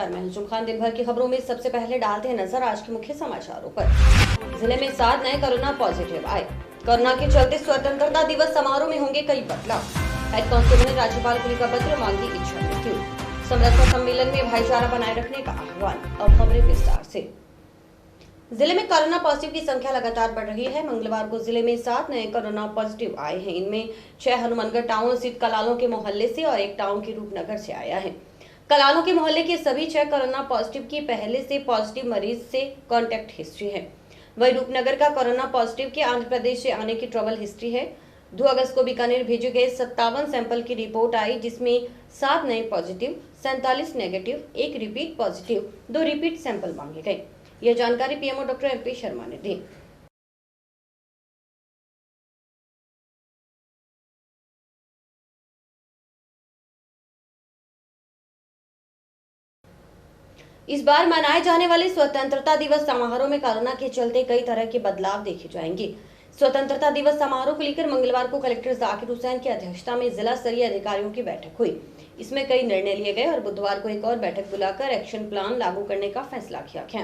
नमस्कार, मैं अंजुम खान। दिन भर की खबरों में सबसे पहले डालते हैं नजर आज के मुख्य समाचारों पर। जिले में 7 नए कोरोना पॉजिटिव आए। कोरोना के चलते स्वतंत्रता दिवस समारोह में होंगे कई बदलाव। हेड कांस्टेबल ने राज्यपाल को लिखा पत्र, मांगी इच्छा मृत्यु। संरक्षण सम्मेलन में भाईचारा बनाए रखने का आह्वान। अब खबरें विस्तार से। जिले में कोरोना पॉजिटिव की संख्या लगातार बढ़ रही है। मंगलवार को जिले में 7 नए कोरोना पॉजिटिव आए हैं। इनमें 6 हनुमानगढ़ टाउन स्थित कलालों के मोहल्ले से और 1 टाउन के रूपनगर से आया है। कलालों के मोहल्ले के सभी 6 कोरोना पॉजिटिव की पहले से पॉजिटिव मरीज से कांटेक्ट हिस्ट्री है। वही रूपनगर का कोरोना पॉजिटिव के आंध्र प्रदेश से आने की ट्रैवल हिस्ट्री है। 2 अगस्त को बीकानेर भेजे गए 57 सैंपल की रिपोर्ट आई, जिसमें 7 नए positive, 47 negative, 1 repeat positive, 2 repeat sample मांगे गए। यह जानकारी पीएमओ डॉक्टर एमपी शर्मा ने दी। इस बार मनाए जाने वाले स्वतंत्रता दिवस समारोह में कोरोना के चलते कई तरह के बदलाव देखे जाएंगे। स्वतंत्रता दिवस समारोह को लेकर मंगलवार को कलेक्टर जाकिर हुसैन की अध्यक्षता में जिला स्तरीय अधिकारियों की बैठक हुई। इसमें कई निर्णय लिए गए और बुधवार को एक और बैठक बुलाकर एक्शन प्लान लागू करने का फैसला किया गया।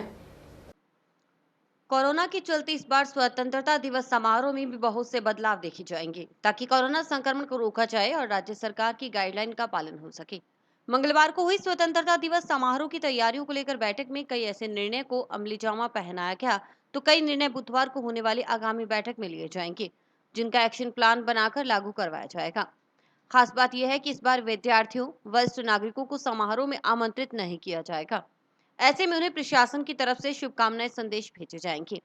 कोरोना के चलते इस बार स्वतंत्रता दिवस समारोह में भी बहुत से बदलाव देखे जाएंगे, ताकि कोरोना संक्रमण को रोका जाए और राज्य सरकार की गाइडलाइन का पालन हो सके। मंगलवार को हुई स्वतंत्रता दिवस समारोह की तैयारियों को लेकर बैठक में कई ऐसे निर्णय को अमली जामा पहनाया गया, तो कई निर्णय बुधवार को होने वाली आगामी बैठक में लिए जाएंगे, जिनका एक्शन प्लान बनाकर लागू करवाया जाएगा। खास बात यह है कि इस बार विद्यार्थियों, वरिष्ठ नागरिकों को समारोह में आमंत्रित नहीं किया जाएगा। ऐसे में उन्हें प्रशासन की तरफ से शुभकामनाएं संदेश भेजे जाएंगे।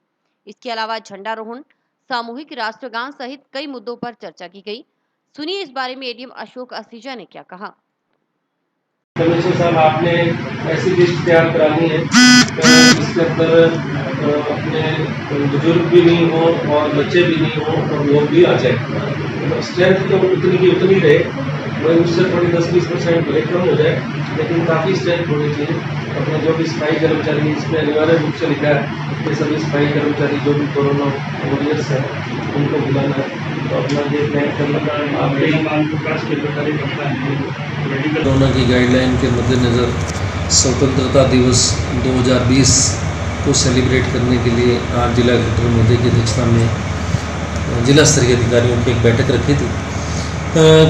इसके अलावा झंडारोहण, सामूहिक राष्ट्रगान सहित कई मुद्दों पर चर्चा की गई। सुनिए इस बारे में एडीएम अशोक असीजा ने क्या कहा। कमिश्नर साहब, आपने ऐसी लिस्ट तैयार करानी है जिसके अंदर अपने बुजुर्ग भी नहीं हो और बच्चे भी नहीं हो और लोग भी आ जाए। तो स्ट्रेंथ तो उतनी की उतनी रहे, वही उससे थोड़ी 10-20% भले कम हो जाए, लेकिन काफ़ी स्ट्रेंथ होनी चाहिए। अपने जो भी सफाई कर्मचारी, इसमें अनिवार्य रूप से लिखा है कि सभी सफाई कर्मचारी जो भी कोरोना वॉरियर्स हैं उनको बुलाना है। तो अपना ये प्लान करना कोरोना की गाइडलाइन के मद्देनज़र स्वतंत्रता दिवस 2020 को सेलिब्रेट करने के लिए आज जिला कलेक्टर महोदय की अध्यक्षता में जिला स्तरीय अधिकारियों की एक बैठक रखी थी।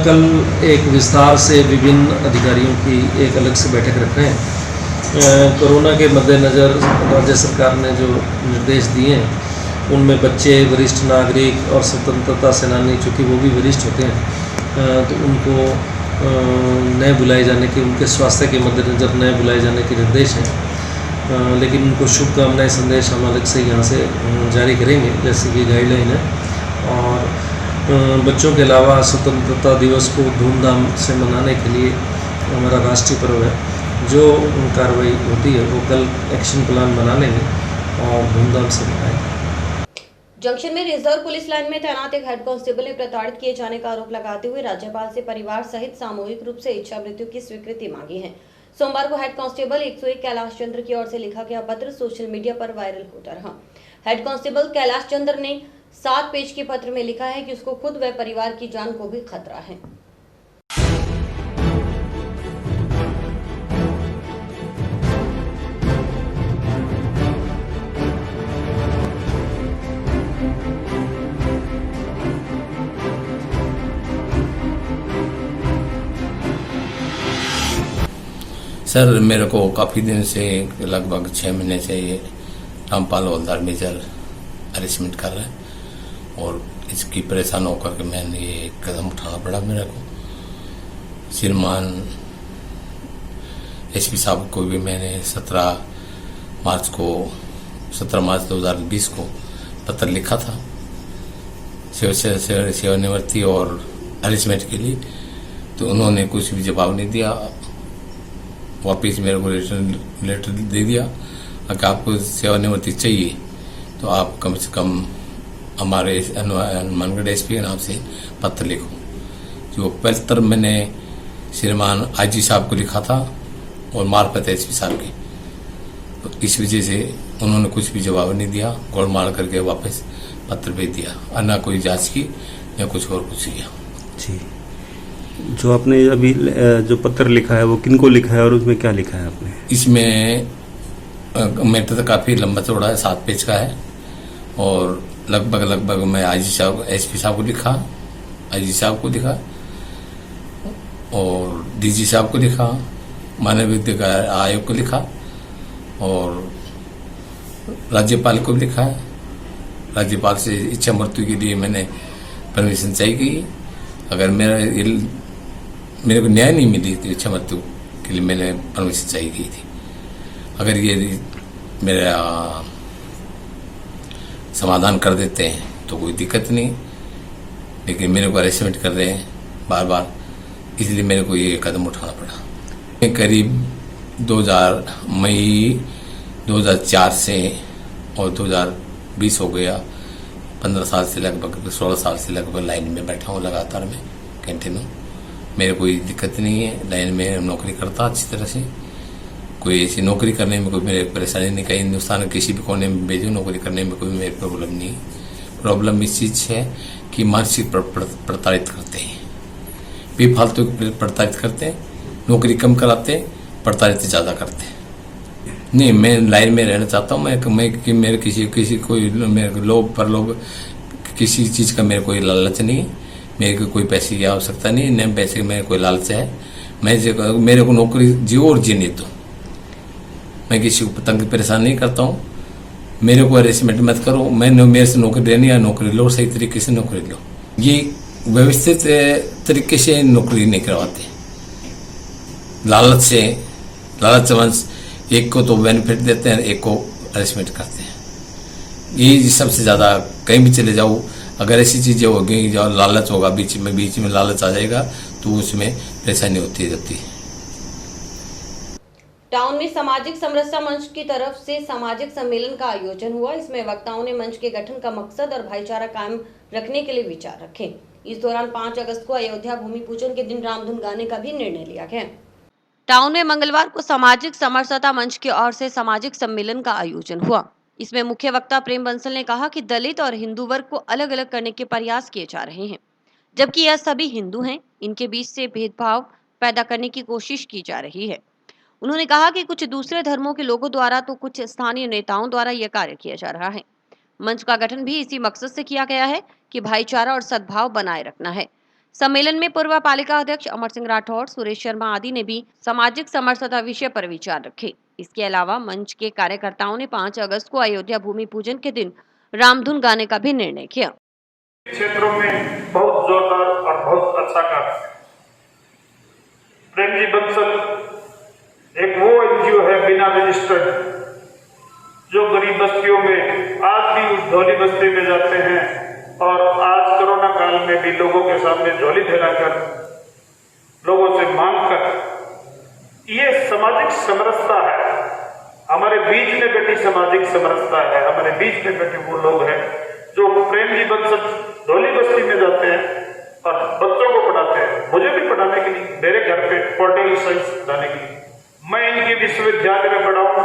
कल एक विस्तार से विभिन्न अधिकारियों की एक अलग से बैठक रख रहे हैं। कोरोना के मद्देनज़र राज्य सरकार ने जो निर्देश दिए हैं उनमें बच्चे, वरिष्ठ नागरिक और स्वतंत्रता सेनानी, चूँकि वो भी वरिष्ठ होते हैं, तो उनको नए बुलाए जाने के, उनके स्वास्थ्य के मद्देनज़र नए बुलाए जाने के निर्देश हैं। लेकिन उनको शुभकामनाएं संदेश हम अलग से यहाँ से जारी करेंगे, जैसे कि गाइडलाइन है। और बच्चों के अलावा स्वतंत्रता दिवस को धूमधाम से मनाने के लिए हमारा राष्ट्रीय पर्व है, जो कार्रवाई होती है वो कल एक्शन प्लान बना लेंगे और धूमधाम से मनाएंगे। जंक्शन में रिजर्व पुलिस लाइन में तैनात एक हेड कांस्टेबल ने प्रताड़ित किए जाने का आरोप लगाते हुए राज्यपाल से परिवार सहित सामूहिक रूप से इच्छा मृत्यु की स्वीकृति मांगी है। सोमवार को हेड कांस्टेबल 101 कैलाश चंद्र की ओर से लिखा गया पत्र सोशल मीडिया पर वायरल होता रहा। हेड कांस्टेबल कैलाश चंद्र ने 7 पेज के पत्र में लिखा है कि उसको खुद व परिवार की जान को भी खतरा है। सर, मेरे को काफ़ी दिन से, लगभग 6 महीने से ये रामपाल हवलदार मेजर अरेस्टमेंट कर रहा है और इसकी परेशान होकर के मैंने ये कदम उठाना पड़ा मेरे को। श्रीमान एसपी साहब को भी मैंने 17 मार्च 2020 को पत्र लिखा था सेवानिवृत्ति और अरेस्टमेंट के लिए, तो उन्होंने कुछ भी जवाब नहीं दिया। वापिस मेरे को लेटर दे दिया कि आपको सेवानिवृत्ति चाहिए तो आप कम से कम हमारे हनुमानगढ़ एसपी के नाम से पत्र लिखो। जो पत्र मैंने श्रीमान आईजी साहब को लिखा था और मार्फत एसपी साहब की, तो इस वजह से उन्होंने कुछ भी जवाब नहीं दिया, गोल मार करके वापस पत्र भेज दिया और ना कोई जांच की या कुछ और कुछ किया। जी, जो आपने अभी जो पत्र लिखा है वो किनको लिखा है और उसमें क्या लिखा है आपने? इसमें मैटर तो काफ़ी लंबा चौड़ा है, 7 पेज का है और लगभग मैं आईजी साहब, एसपी साहब को लिखा, आईजी साहब को लिखा और डीजी साहब को लिखा, मानव अधिकार आयोग को लिखा और राज्यपाल को भी लिखा है। राज्यपाल से इच्छा मृत्यु के लिए मैंने परमिशन चाहिए की। अगर मेरे को न्याय नहीं मिली तो इच्छा मृत्यु के लिए मैंने परमिशन चाहिए की थी। अगर ये मेरा समाधान कर देते हैं तो कोई दिक्कत नहीं, लेकिन मेरे को अरेस्टमेंट कर रहे हैं बार बार, इसलिए मेरे को ये कदम उठाना पड़ा। करीब 2000 मई 2004 से और 2020 हो गया, 15 साल से लगभग 16 साल से लगभग लाइन में बैठा हूँ लगातार मैं कंटिन्यू। मेरे कोई दिक्कत नहीं है, लाइन में नौकरी करता अच्छी तरह से, कोई ऐसी नौकरी करने में कोई मेरे परेशानी नहीं। कहीं हिंदुस्तान के किसी भी कोने में भेजो नौकरी करने में कोई मेरे प्रॉब्लम नहीं। प्रॉब्लम इस चीज़ है कि मानसिक प्रताड़ित करते हैं, बेफालतू प्रताड़ित करते हैं, नौकरी कम कराते हैं, प्रताड़ित ज़्यादा करते हैं। नहीं, मैं लाइन में रहना चाहता हूँ। मैं मेरे किसी कोई मेरे लोग किसी चीज़ का मेरे कोई लालच नहीं, मेरे को कोई पैसे की आवश्यकता नहीं, न पैसे मेरे कोई लालच है। मेरे को नौकरी जियो और जीने दो, मैं किसी को तंग परेशान नहीं करता हूँ। मेरे को अरेस्टमेंट मत करो, मेरे से नौकरी लेनी या नौकरी लो, सही तरीके से नौकरी लो। ये व्यवस्थित तरीके से नौकरी नहीं करवाते, लालचवंश एक को तो बेनिफिट देते हैं, एक को अरेस्टमेंट करते हैं। ये सबसे ज़्यादा कहीं भी चले जाओ, अगर ऐसी चीज़ें होगी जो लालच होगा, बीच में लालच आ जाएगा तो उसमें परेशानी होती रहती है। टाउन में सामाजिक समरसता मंच की तरफ से सामाजिक सम्मेलन का आयोजन हुआ। इसमें वक्ताओं ने मंच के गठन का मकसद और भाईचारा कायम रखने के लिए विचार रखे। इस दौरान 5 अगस्त को अयोध्या भूमि पूजन के दिन रामधुन गाने का भी निर्णय लिया गया। टाउन में मंगलवार को सामाजिक समरसता मंच की ओर से सामाजिक सम्मेलन का आयोजन हुआ। इसमें मुख्य वक्ता प्रेम बंसल ने कहा कि दलित और हिंदू वर्ग को अलग अलग करने के प्रयास किए जा रहे हैं, जबकि यह सभी हिंदू हैं। इनके बीच से भेदभाव पैदा करने की कोशिश की जा रही है। उन्होंने कहा कि कुछ दूसरे धर्मों के लोगों द्वारा तो कुछ स्थानीय नेताओं द्वारा यह कार्य किया जा रहा है। मंच का गठन भी इसी मकसद से किया गया है कि भाईचारा और सद्भाव बनाए रखना है। सम्मेलन में पूर्व पालिका अध्यक्ष अमर सिंह राठौड़, सुरेश शर्मा आदि ने भी सामाजिक समरसता विषय पर विचार रखे। इसके अलावा मंच के कार्यकर्ताओं ने 5 अगस्त को अयोध्या भूमि पूजन के दिन रामधुन गाने का भी निर्णय किया। क्षेत्रों में बहुत जोरदार और बहुत अच्छा कार्य। प्रेम जी बंसल एक वो एनजीओ है बिना रजिस्टर्ड, जो गरीब बस्तियों में आज भी उस धौली बस्ती में जाते हैं और आज कोरोना काल में भी लोगों के सामने झोली फैलाकर लोगों से मांग कर, ये सामाजिक समरसता है। हमारे बीच में बैठी सामाजिक समरसता है। हमारे बीच में बैठे वो लोग हैं जो प्रेम जी बंसल धौली बस्ती में जाते हैं और बच्चों को पढ़ाते हैं। मुझे भी पढ़ाने के लिए, मेरे घर पे पोर्टेबल साइंस पढ़ाने के लिए मैं इनके विश्वविद्यालय में पढ़ाऊं।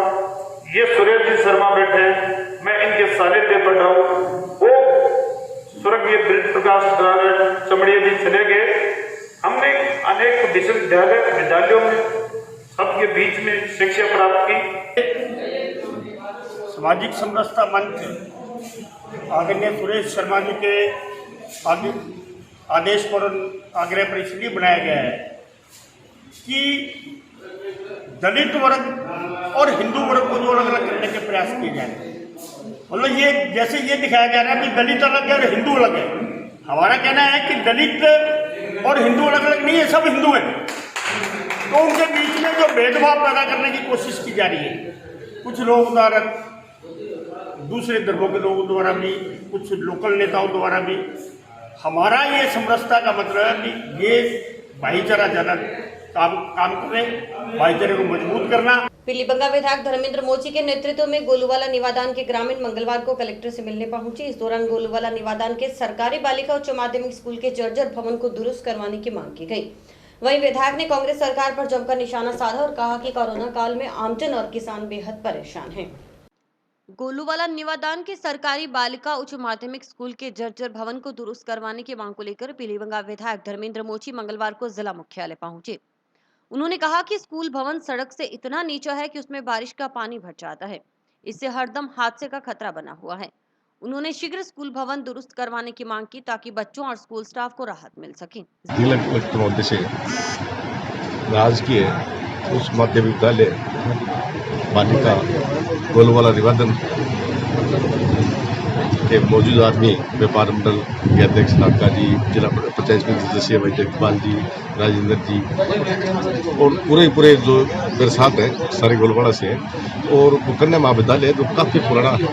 ये सुरेश जी शर्मा बैठे हैं, मैं इनके सानिध्य पढ़ाऊं। वो स्वर्गीय ब्रिज प्रकाश चमड़िया जी चले गए। हमने अनेक विद्यालयों में सबके बीच में शिक्षा प्राप्त की। सामाजिक समरसता मंच आदरणीय सुरेश शर्मा जी के आदेश पर आग्रह पर इसलिए बनाया गया है कि दलित वर्ग और हिंदू वर्ग को जो अलग अलग करने के प्रयास किए जा रहे हैं। मतलब ये जैसे ये दिखाया जा रहा है कि दलित अलग है और हिंदू अलग है। हमारा कहना है कि दलित और हिंदू अलग अलग नहीं है, सब हिंदू हैं। तो उनके बीच में जो भेदभाव पैदा करने की कोशिश की जा रही है, कुछ लोग द्वारा, दूसरे धर्मों के लोगों द्वारा भी, कुछ लोकल नेताओं द्वारा भी, हमारा ये समरसता का मतलब है कि ये भाईचारा ज़्यादा काम करें, भाईचारे को मजबूत करना। पीलीबंगा विधायक धर्मेंद्र मोची के नेतृत्व में गोलूवाला निवादान के ग्रामीण मंगलवार को कलेक्टर से मिलने पहुंचे। इस दौरान गोलूवाला निवादान के सरकारी बालिका उच्च माध्यमिक स्कूल के जर्जर भवन को दुरुस्त करवाने की मांग की गई। वहीं विधायक ने कांग्रेस सरकार पर जमकर निशाना साधा और कहा कि कोरोना काल में आमजन और किसान बेहद परेशान हैं। गोलूवाला निवादान के सरकारी बालिका उच्च माध्यमिक स्कूल के जर्जर भवन को दुरुस्त करवाने की मांग को लेकर पीलीभंगा विधायक धर्मेंद्र मोची मंगलवार को जिला मुख्यालय पहुंचे। उन्होंने कहा कि स्कूल भवन सड़क से इतना नीचा है कि उसमें बारिश का पानी भर जाता है। इससे हरदम हादसे का खतरा बना हुआ है। उन्होंने शीघ्र स्कूल भवन दुरुस्त करवाने की मांग की ताकि बच्चों और स्कूल स्टाफ को राहत मिल सके। जिला कलेक्टर महोदय से राजकीय उच्च माध्यमिक विद्यालय बालिका गोलूवाला निवादन के मौजूदा आदमी व्यापार मंडल के अध्यक्ष नाका जी, जिला पंचायत समिति सदस्य वैद्य इकबाल जी, राजेंद्र जी और पूरे जो मेरे साथ है सारे गोलूवाला से है। और वो कन्या महाविद्यालय जो काफ़ी पुराना है,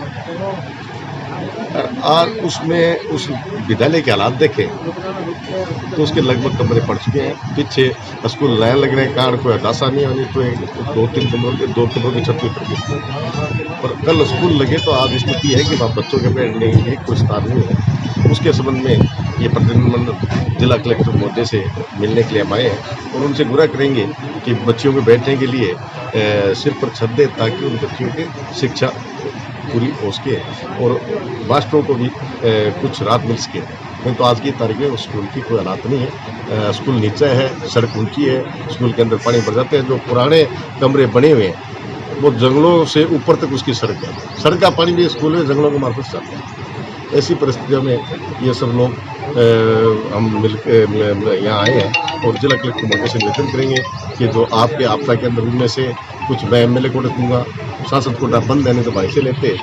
आज उसमें उस विद्यालय के हालात देखें तो उसके लगभग कमरे पड़ चुके हैं। पीछे स्कूल नया लग रहे हैं, कारण कोई हदासा नहीं होनी तो दो कमरों की छत पर गई। पर कल स्कूल लगे तो आज स्थिति है कि वहाँ बच्चों के बैठने के लिए कोई स्थान नहीं है। उसके संबंध में ये प्रतिनिधिमंडल जिला कलेक्टर महोदय से मिलने के लिए हम आए हैं और उनसे गुहार करेंगे कि बच्चियों के बैठने के लिए सिर पर छत दे ताकि उन बच्चियों की शिक्षा पूरी हो सके और मास्टरों को भी कुछ राहत मिल सके। नहीं तो आज की तारीख में उस स्कूल की कोई हालात नहीं है। स्कूल नीचा है, सड़क ऊंची है, स्कूल के अंदर पानी भर जाते हैं। जो पुराने कमरे बने हुए हैं वो जंगलों से ऊपर तक उसकी सड़क है। सड़क का पानी भी स्कूल में जंगलों के मार्फत से आता है। ऐसी परिस्थितियों में ये सब लोग हम मिलकर यहाँ आए हैं और जिला कलेक्टर महोदय से निवेदन करेंगे कि जो आपके आपदा के अंदर उनमें से कुछ मैं एमएलए कोटा दूंगा, सांसद कोटा बंद रहने तो भाई से लेते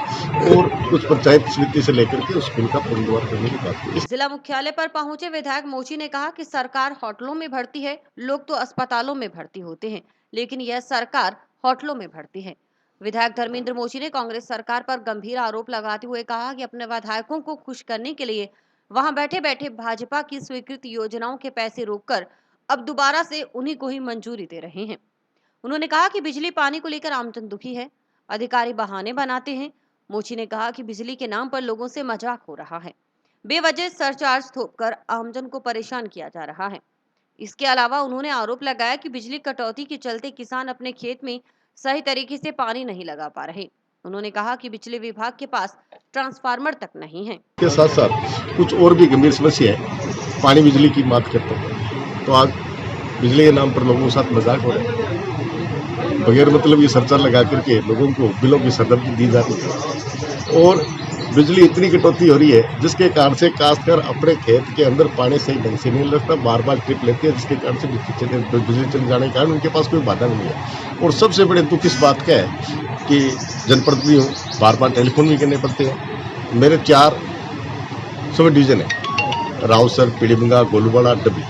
और कुछ पंचायत समिति से लेकर के उस स्कूल का पुनर्निर्माण करने की बात की। जिला मुख्यालय पर पहुंचे विधायक मोची ने कहा कि सरकार होटलों में भर्ती है, लोग तो अस्पतालों में भर्ती होते हैं, लेकिन यह सरकार होटलों में भर्ती है। विधायक धर्मेंद्र मोची ने कांग्रेस सरकार पर गंभीर आरोप लगाते हुए कहा कि अपने विधायकों को खुश करने के लिए वहां बैठे बैठे भाजपा की स्वीकृत योजनाओं के पैसे रोककर अब दोबारा से उन्हीं को ही मंजूरी दे रहे हैं। उन्होंने कहा कि बिजली पानी को लेकर आमजन दुखी है, अधिकारी बहाने बनाते हैं। मोची ने कहा कि बिजली के नाम पर लोगों से मजाक हो रहा है, बेवजह सरचार्ज थोपकर आमजन को परेशान किया जा रहा है। इसके अलावा उन्होंने आरोप लगाया कि बिजली कटौती के चलते किसान अपने खेत में सही तरीके से पानी नहीं लगा पा रहे। उन्होंने कहा कि बिजली विभाग के पास ट्रांसफार्मर तक नहीं है। के साथ साथ कुछ और भी गंभीर समस्या है। पानी बिजली की बात करते हैं तो आज बिजली के नाम पर लोगों के साथ मजाक हो रहा है। बगैर मतलब ये सरचार्ज लगा करके लोगों को बिलों की सरदर्दी दी जा रही है और बिजली इतनी कटौती हो रही है जिसके कारण से खासकर अपने खेत के अंदर पानी सही ढंग से नहीं लगता, बार बार ट्रिप लेती है, जिसके कारण से बिजली चले जाने के कारण उनके पास कोई बाधा नहीं है। और सबसे बड़े दुख इस बात का है कि जनप्रतिनिधि हूँ, बार बार टेलीफोन भी करने पड़ते हैं। मेरे 4 सब डिवीजन है, रावसर, पीलीभंगा, गोलूवाला, डब्बी,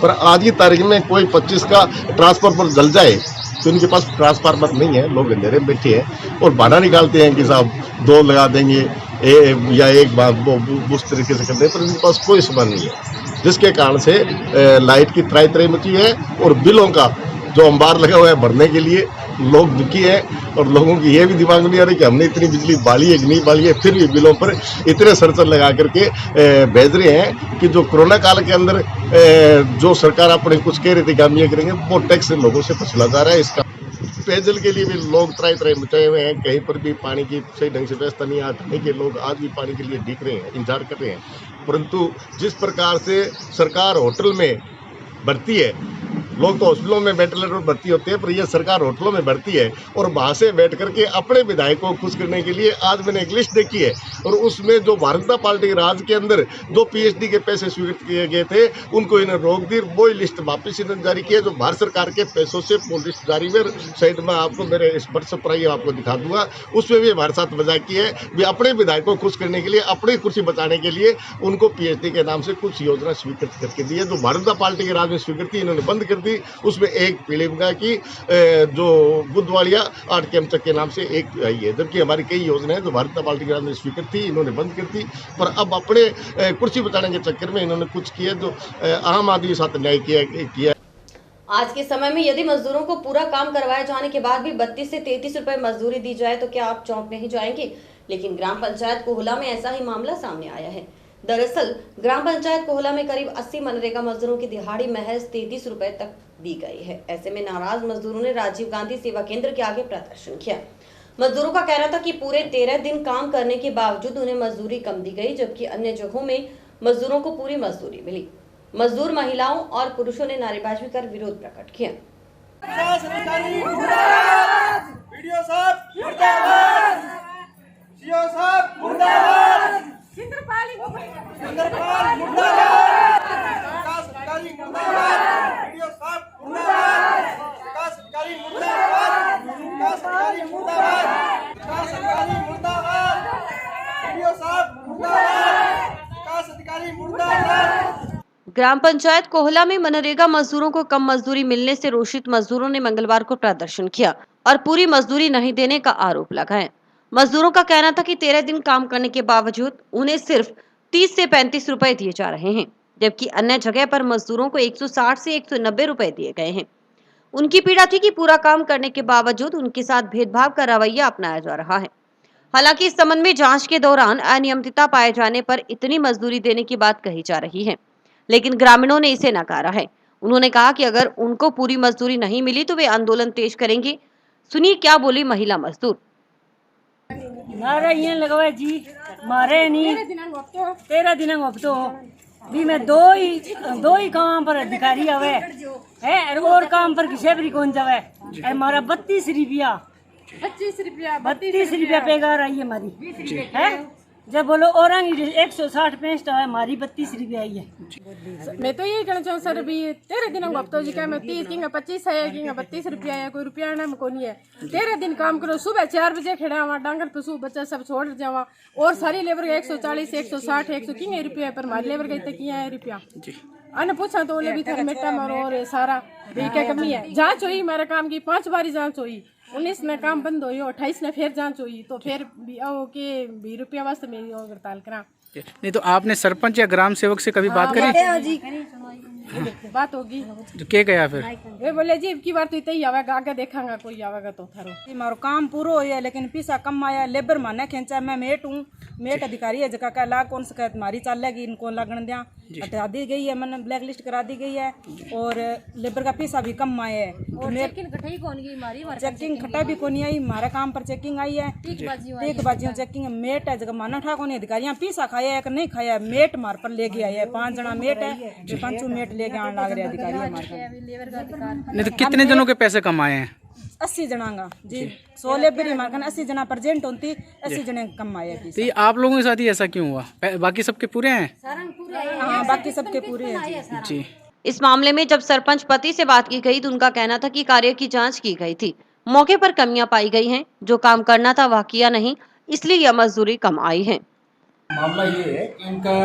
पर आज की तारीख में कोई 25 का ट्रांसफार्मर जल जाए तो इनके पास ट्रांसफार्मर नहीं है। लोग अंधेरे में बैठे हैं और बहाना निकालते हैं कि साहब 2 लगा देंगे या एक बार उस तरीके से करते हैं, पर इनके पास कोई सामान नहीं है, जिसके कारण से लाइट की त्राई मची है और बिलों का जो अंबार लगा हुआ है भरने के लिए लोग दुखी है। और लोगों की ये भी दिमाग में नहीं आ रही कि हमने इतनी बिजली बाली है कि नहीं बाली है, फिर भी बिलों पर इतने सरचार्ज लगा करके भेज रहे हैं कि जो कोरोना काल के अंदर जो सरकार अपने कुछ कह रही थी कि हम ये करेंगे, वो टैक्स लोगों से वसूला जा रहा है। इसका पेयजल के लिए भी लोग त्राई मचाए हुए हैं। कहीं पर भी पानी की सही ढंग से व्यवस्था नहीं आने के लोग आज भी पानी के लिए दिख रहे हैं, इंतजार कर रहे हैं। परंतु जिस प्रकार से सरकार होटल में भर्ती है, लोग तो हॉस्पिटलों में वेंटिलेटर पर भर्ती होते हैं, पर यह सरकार होटलों में भर्ती है और वहाँ से बैठ करके अपने विधायकों को खुश करने के लिए आज मैंने एक लिस्ट देखी है और उसमें जो भारतीय जनता पार्टी राज के अंदर जो पीएचडी के पैसे स्वीकृत किए गए थे उनको इन्हें रोक दी। वही लिस्ट वापस इन्होंने जारी की है जो भारत सरकार के पैसों से वो लिस्ट जारी हुई। साइड में आपको मेरे इस व्हाट्सएप पर आइए, आपको दिखा दूंगा। उसमें भी हमारे साथ मजाक की है भी अपने विधायकों को खुश करने के लिए, अपनी कुर्सी बचाने के लिए उनको पीएचडी के नाम से कुछ योजना स्वीकृत करके दी है जो भारतीय जनता पार्टी के राज में स्वीकृत थी, इन्होंने बंद कर दी। उसमें एक पीलीभंगा की जो बुद्धवाड़िया 8 कैंपचक के नाम से एक आई है, जबकि हमारी कई योजनाएं जो भारतीय जनता पार्टी के राज में स्वीकृत थी इन्होंने बंद कर दी। पर अब अपने कुर्सी बचाने के चक्कर में इन्होंने कुछ किया जो आम आदमी के साथ न्याय किया। आज के समय में यदि मजदूरों को पूरा काम करवाए जाने के बाद भी 32 से 33 रुपए मजदूरी दी जाए तो क्या आप चौंक नहीं जाएंगे? लेकिन ग्राम पंचायत कोहला में ऐसा ही मामला सामने आया है। दरअसल ग्राम पंचायत कोहला में करीब 80 मनरेगा मजदूरों की दिहाड़ी महज 33 रुपए तक दी गई है। ऐसे में नाराज मजदूरों ने राजीव गांधी सेवा केंद्र के आगे प्रदर्शन किया। मजदूरों का कहना था कि पूरे 13 दिन काम करने के बावजूद उन्हें मजदूरी कम दी गई, जबकि अन्य जगहों में मजदूरों को पूरी मजदूरी मिली। मजदूर महिलाओं और पुरुषों ने नारेबाजी कर विरोध प्रकट किया। ग्राम पंचायत कोहला में मनरेगा मजदूरों को कम मजदूरी मिलने से रोषित मजदूरों ने मंगलवार को प्रदर्शन किया और पूरी मजदूरी नहीं देने का आरोप लगाया। मजदूरों का कहना था कि 13 दिन काम करने के बावजूद उन्हें सिर्फ 30 से 35 रुपए दिए जा रहे हैं, जबकि अन्य जगह पर मजदूरों को 160 से 190 रुपए दिए गए हैं। उनकी पीड़ा थी कि पूरा काम करने के बावजूद उनके साथ भेदभाव का रवैया अपनाया जा रहा है। हालांकि इस संबंध में जांच के दौरान अनियमितता पाए जाने पर इतनी मजदूरी देने की बात कही जा रही है, लेकिन ग्रामीणों ने इसे नकारा है। उन्होंने कहा कि अगर उनको पूरी मजदूरी नहीं मिली तो वे आंदोलन तेज करेंगे। सुनिए क्या बोली महिला मजदूर। नारा ये लगवा जी मारे नहीं 13 दिन हफ्तो भी मैं दो ही काम पर अधिकारी आवे है और काम पर किसी भी कौन जावे हमारा 32 रुपया पेगार आई है हमारी है। जब बोलो और 160 पेस्ट है हमारी 32 रुपया आई है। मैं तो यही कहना चाहूँ सर, अभी 13 दिन हफ्तों जी का मैं 30 की 25 है कि 32 रुपया है, कोई रुपया ना को नहीं है। 13 दिन काम करो, सुबह 4 बजे खड़ा हुआ डांगर पशु बच्चा सब छोड़ जावा और सारी लेबर का 140 160 100 की रुपया पर हमारी लेबर का किया है रुपया अन पूछा तो बोले भी थर्मेटा मारो और सारा क्या कमी है। जांच हुई मेरे काम की 5 बारी जांच हुई, 19 में काम बंद हुई, 28 में फिर जांच हुई तो फिर के रुपया वास्ते मेरी हड़ताल करा। नहीं तो आपने सरपंच या ग्राम सेवक से कभी बात करी? बात होगी तो क्या गया फिर? वे बोले जी की बार तो इतना ही आवेगा, आगे देखांगा कोई आवेगा तो थारो मारो काम पूरा हो है लेकिन पैसा कम आया। लेबर माने खेचा मैं मेट हूँ, मेट अधिकारी है जगह का लाग कौन शिकायत मारी चलेगी इनको लगन दिया हटा दी गई है, मैंने ब्लैक लिस्ट करा दी गई है और लेबर का पैसा भी कम आया है। चेकिंग खटा भी कौन आई, हमारे काम पर चेकिंग आई है, एक बाजियों चेकिंग मेट है जगह माना ठा कौन अधिकारियाँ पैसा खाया है कि नहीं खाया, मेट मार पर लेके आए है 5 जना मेट है जो 5 मेट लेके आने लग रहे अधिकारी हमारे। नहीं तो कितने जनों के पैसे कम आए हैं? 80 जना का जी 100 लेबर हमारे 80 जना प्रेजेंट होती 80 जने कम आए। तो आप लोगों के साथ ही ऐसा क्यों हुआ? बाकी सबके पूरे हैं? हाँ बाकी सबके पूरे हैं जी। इस मामले में जब सरपंच पति से बात की गई तो उनका कहना था कि कार्य की जांच की गई थी, मौके पर कमियां पाई गई हैं, जो काम करना था वह किया नहीं, इसलिए यह मजदूरी कम आई है। मामला ये है कि इनका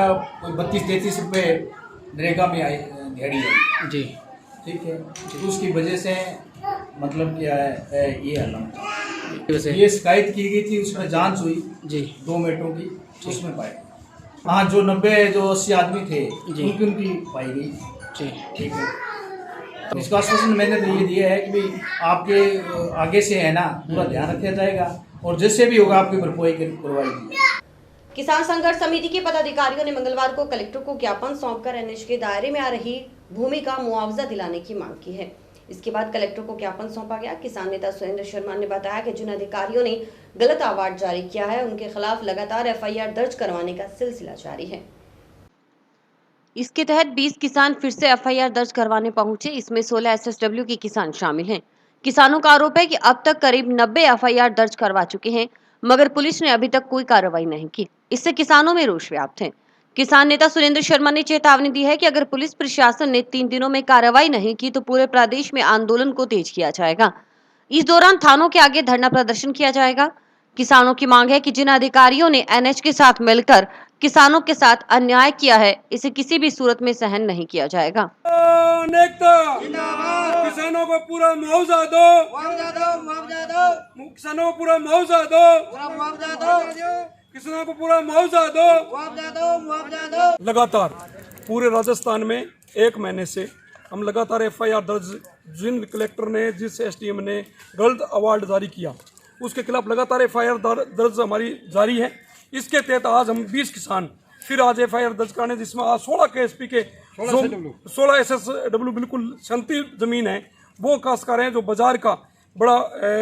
32-33 रुपए नरेगा में दिहाड़ी है जी, ठीक है, तो उसकी वजह से मतलब क्या है ये हालत ये शिकायत की गई थी, उसमें जांच हुई जी 2 मेटों की, उसमें पाए हाँ जो 90 जो 80 आदमी थे उनकी पाई गई जी, ठीक है। इसका आश्वासन मैंने तो ये दिया है कि भाई आपके आगे से है ना पूरा ध्यान रखा जाएगा और जैसे भी होगा आपकी भरपाई करवाई जाएगी। किसान संघर्ष समिति के पदाधिकारियों ने मंगलवार को कलेक्टर को ज्ञापन सौंपकर एनएच के दायरे में आ रही भूमि का मुआवजा दिलाने की मांग की है। इसके बाद कलेक्टर को ज्ञापन सौंपा गया। किसान नेता सुरेंद्र शर्मा ने बताया कि जिन अधिकारियों ने गलत अवार्ड जारी किया है उनके खिलाफ लगातार एफआईआर दर्ज करवाने का सिलसिला जारी है। इसके तहत 20 किसान फिर से एफआईआर दर्ज करवाने पहुंचे। इसमें 16 एसएसडब्ल्यू के किसान शामिल हैं। किसानों का आरोप है कि अब तक करीब 90 एफआईआर दर्ज करवा चुके हैं, मगर पुलिस ने अभी तक कोई कार्रवाई नहीं की। इससे किसानों में रोष व्याप्त है। किसान नेता सुरेंद्र शर्मा ने चेतावनी दी है कि अगर पुलिस प्रशासन ने 3 दिनों में कार्रवाई नहीं की तो पूरे प्रदेश में आंदोलन को तेज किया जाएगा। इस दौरान थानों के आगे धरना प्रदर्शन किया जाएगा। किसानों की मांग है कि जिन अधिकारियों ने एनएच के साथ मिलकर किसानों के साथ अन्याय किया है, इसे किसी भी सूरत में सहन नहीं किया जाएगा। किसानों को पूरा मुआवजा दो, किसानों को पूरा मुआवजा दो, किसानों को पूरा मुआवजा दो। लगातार पूरे राजस्थान में 1 महीने से हम लगातार एफआईआर दर्ज, जिन कलेक्टर ने जिस एसडीएम ने गलत अवार्ड जारी किया उसके खिलाफ लगातार एफआईआर दर्ज हमारी जारी है। इसके तहत आज हम 20 किसान फिर आज एफआईआर दर्ज कराने, जिसमें आज 16 केएसपी के 16 एसएसडब्ल्यू बिल्कुल शांति जमीन है वो काश्तकार हैं जो बाजार का बड़ा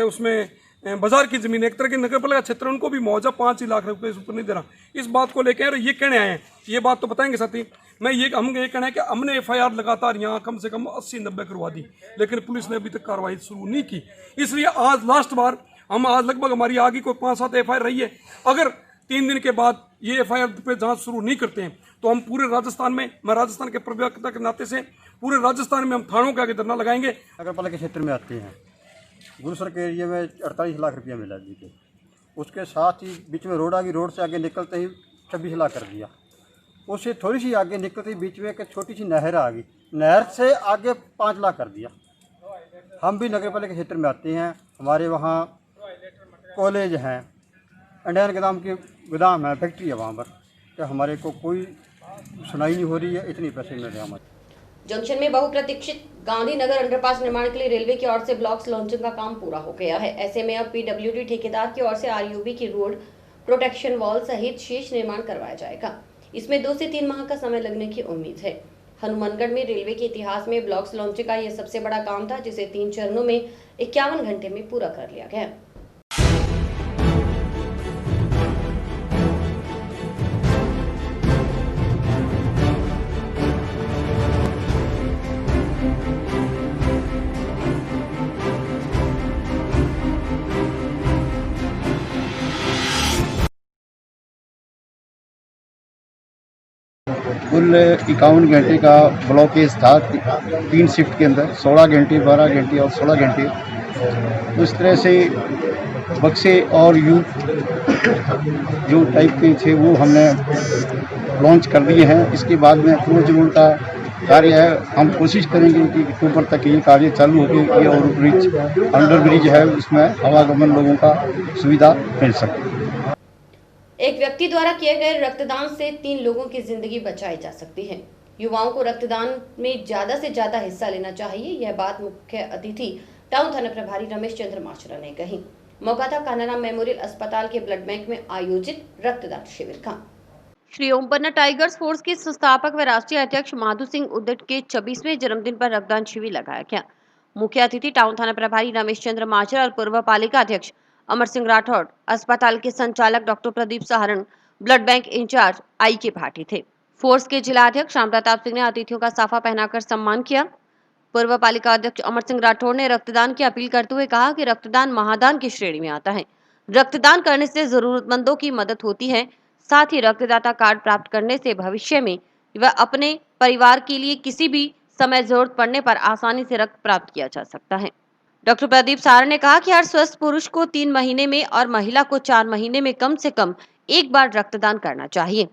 उसमें बाजार की जमीन, एक तरह की नगर पालिका क्षेत्र, उनको भी मुआवजा 5 लाख रुपए से ऊपर नहीं दे रहा। इस बात को लेकर ये कहने आए हैं, ये बात तो बताएंगे साथी। हम ये कहना है कि हमने FIR लगातार यहाँ कम से कम 80-90 करवा दी, लेकिन पुलिस ने अभी तक कार्रवाई शुरू नहीं की। इसलिए आज लास्ट बार हम आज लगभग हमारी आगे कोई 5-7 FIR रही है। अगर 3 दिन के बाद ये FIR पे जांच शुरू नहीं करते हैं तो हम पूरे राजस्थान में, मैं राजस्थान के प्रवक्ता के नाते से पूरे राजस्थान में हम थानों के आगे धरना लगाएंगे। नगर पालिका क्षेत्र में आते हैं, गुरुसर के एरिया में 48 लाख रुपया मिला जी के, उसके साथ ही बीच में रोड आ गई, रोड से आगे निकलते ही 26 लाख कर दिया। उससे थोड़ी सी आगे निकलते ही बीच में एक छोटी सी नहर आ गई, नहर से आगे 5 लाख कर दिया। हम भी नगर पालिका क्षेत्र में आते हैं, हमारे वहाँ कॉलेज हैं, इंडियन गोदाम है, फैक्ट्री है वहाँ पर, तो हमारे को कोई सुनाई नहीं हो रही है, इतनी पैसे मिल रहे हैं हमारे। जंक्शन में बहुप्रतीक्षित गांधीनगर अंडरपास निर्माण के लिए रेलवे की ओर से ब्लॉक्स लॉन्चिंग का काम पूरा हो गया है। ऐसे में अब PWD ठेकेदार की ओर से RUB की रोड प्रोटेक्शन वॉल सहित शेष निर्माण करवाया जाएगा। इसमें 2 से 3 माह का समय लगने की उम्मीद है। हनुमानगढ़ में रेलवे के इतिहास में ब्लॉक्स लॉन्चिंग का यह सबसे बड़ा काम था, जिसे 3 चरणों में 51 घंटे में पूरा कर लिया गया। कुल 51 घंटे का ब्लॉकेज था 3 शिफ्ट के अंदर, 16 घंटे, 12 घंटे और 16 घंटे। उस तरह से बक्से और यू जो टाइप के थे वो हमने लॉन्च कर दिए हैं। इसके बाद में अप्रोच रोड का कार्य है, हम कोशिश करेंगे कि अक्टूबर तक ये कार्य चालू हो गए, ये ओवर ब्रिज, अंडर ब्रिज है, उसमें आवागमन लोगों का सुविधा मिल सके। एक व्यक्ति द्वारा किए गए रक्तदान से 3 लोगों की जिंदगी बचाई जा सकती है। युवाओं को रक्तदान में ज्यादा से ज्यादा हिस्सा लेना चाहिए, यह बात मुख्य अतिथि टाउन थाना प्रभारी रमेश चंद्र माचरा ने कही। मौका था कान्हाराम मेमोरियल अस्पताल के ब्लड बैंक में आयोजित रक्तदान शिविर का। श्री ओम पन्ना टाइगर्स फोर्स के संस्थापक व राष्ट्रीय अध्यक्ष माधु सिंह उद्दट के 26वें जन्मदिन पर रक्तदान शिविर लगाया गया। मुख्य अतिथि टाउन थाना प्रभारी रमेश चंद्र माचरा और पूर्व पालिका अध्यक्ष अमर सिंह राठौड़, अस्पताल के संचालक doctor Pradeep Saharan, blood bank incharge IK Bhati थे। फोर्स के जिला अध्यक्ष राम प्रताप सिंह ने अतिथियों का साफा पहनाकर सम्मान किया। पूर्व पालिका अध्यक्ष अमर सिंह राठौड़ ने रक्तदान की अपील करते हुए कहा कि रक्तदान महादान की श्रेणी में आता है। रक्तदान करने से जरूरतमंदों की मदद होती है। साथ ही रक्तदाता कार्ड प्राप्त करने से भविष्य में वह अपने परिवार के लिए किसी भी समय जरूरत पड़ने पर आसानी से रक्त प्राप्त किया जा सकता है। डॉक्टर प्रदीप सहारण ने कहा कि हर स्वस्थ पुरुष को 3 महीने में और महिला को 4 महीने में कम से कम 1 बार रक्तदान करना चाहिए।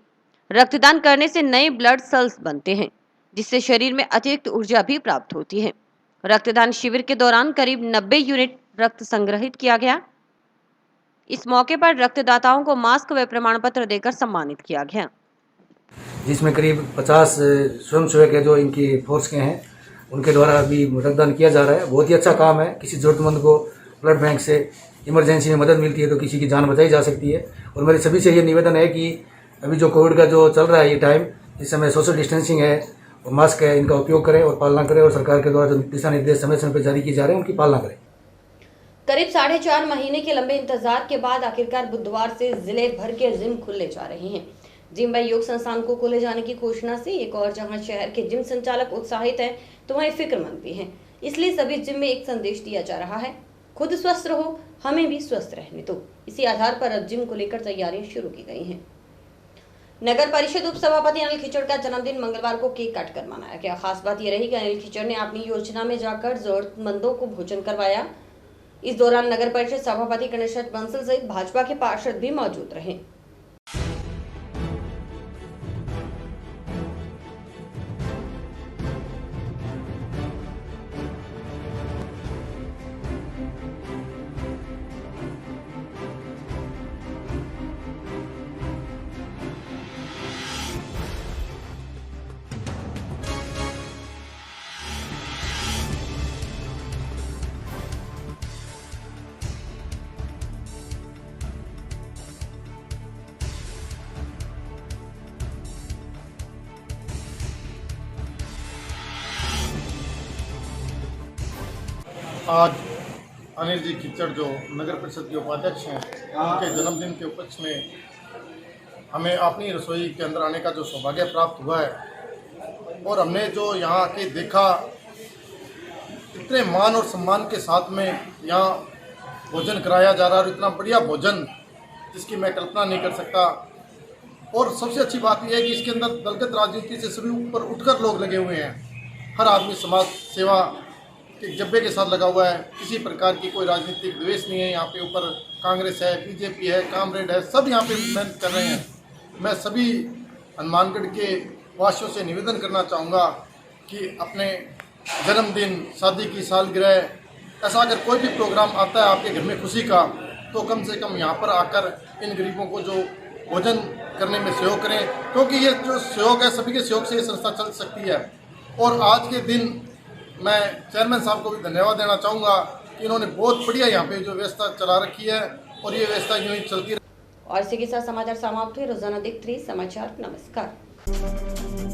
रक्तदान करने से नए ब्लड सेल्स बनते हैं, जिससे शरीर में अतिरिक्त ऊर्जा भी प्राप्त होती है। रक्तदान शिविर के दौरान करीब 90 यूनिट रक्त संग्रहित किया गया। इस मौके पर रक्तदाताओं को मास्क व प्रमाण पत्र देकर सम्मानित किया गया, जिसमें करीब 50 स्वयंसेवक है जो इनकी फोर्स के हैं, उनके द्वारा अभी रक्तदान किया जा रहा है। बहुत ही अच्छा काम है। किसी जरूरतमंद को ब्लड बैंक से इमरजेंसी में मदद मिलती है तो किसी की जान बचाई जा सकती है। और मेरे सभी से ये निवेदन है कि अभी जो कोविड का जो चल रहा है ये टाइम, इस समय सोशल डिस्टेंसिंग है और मास्क है, इनका उपयोग करें और पालना करें, और सरकार के द्वारा जो दिशा निर्देश समय समय पर जारी किए जा रहे हैं उनकी पालना करें। करीब 4.5 महीने के लंबे इंतजार के बाद आखिरकार बुधवार से जिले भर के जिम खुलने जा रहे हैं। जिम व योग संस्थान को खोले जाने की घोषणा से एक और जहां शहर के जिम संचालक उत्साहित हैं, तो वहीं फिक्रमंद भी हैं। इसलिए सभी जिम में एक संदेश दिया जा रहा है, खुद स्वस्थ रहो, हमें भी स्वस्थ रहने दो। इसी आधार पर अब जिम को लेकर तैयारियां शुरू की गई हैं। नगर परिषद उप सभापति अनिल खिचड़ का जन्मदिन मंगलवार को केक काटकर मनाया गया। खास बात यह रही कि अनिल खिचड़ ने अपनी योजना में जाकर जरूरतमंदों को भोजन करवाया। इस दौरान नगर परिषद सभापति गणेश बंसल सहित भाजपा के पार्षद भी मौजूद रहे। आज अनिल जी खिच्चर जो नगर परिषद के उपाध्यक्ष हैं, उनके जन्मदिन के उपलक्ष्य में हमें अपनी रसोई के अंदर आने का जो सौभाग्य प्राप्त हुआ है और हमने जो यहाँ आके देखा, इतने मान और सम्मान के साथ में यहाँ भोजन कराया जा रहा है और इतना बढ़िया भोजन जिसकी मैं कल्पना नहीं कर सकता। और सबसे अच्छी बात यह है कि इसके अंदर दलगत राजनीति से सभी ऊपर उठकर लोग लगे हुए हैं। हर आदमी समाज सेवा के जब्बे के साथ लगा हुआ है, किसी प्रकार की कोई राजनीतिक द्वेष नहीं है। यहाँ पे ऊपर कांग्रेस है, बीजेपी है, कामरेड है, सब यहाँ पे मेहनत कर रहे हैं। मैं सभी हनुमानगढ़ के वासियों से निवेदन करना चाहूँगा कि अपने जन्मदिन, शादी की सालगिरह, ऐसा अगर कोई भी प्रोग्राम आता है आपके घर में खुशी का, तो कम से कम यहाँ पर आकर इन गरीबों को जो भोजन करने में सहयोग करें, क्योंकि ये जो सहयोग है सभी के सहयोग से ये संस्था चल सकती है। और आज के दिन मैं चेयरमैन साहब को भी धन्यवाद देना चाहूँगा कि इन्होंने बहुत बढ़िया यहाँ पे जो व्यवस्था चला रखी है और ये व्यवस्था यूँ ही चलती रहे। और इसी के साथ समाचार समाप्त हुए। रोजाना देखते रहिए समाचार। नमस्कार।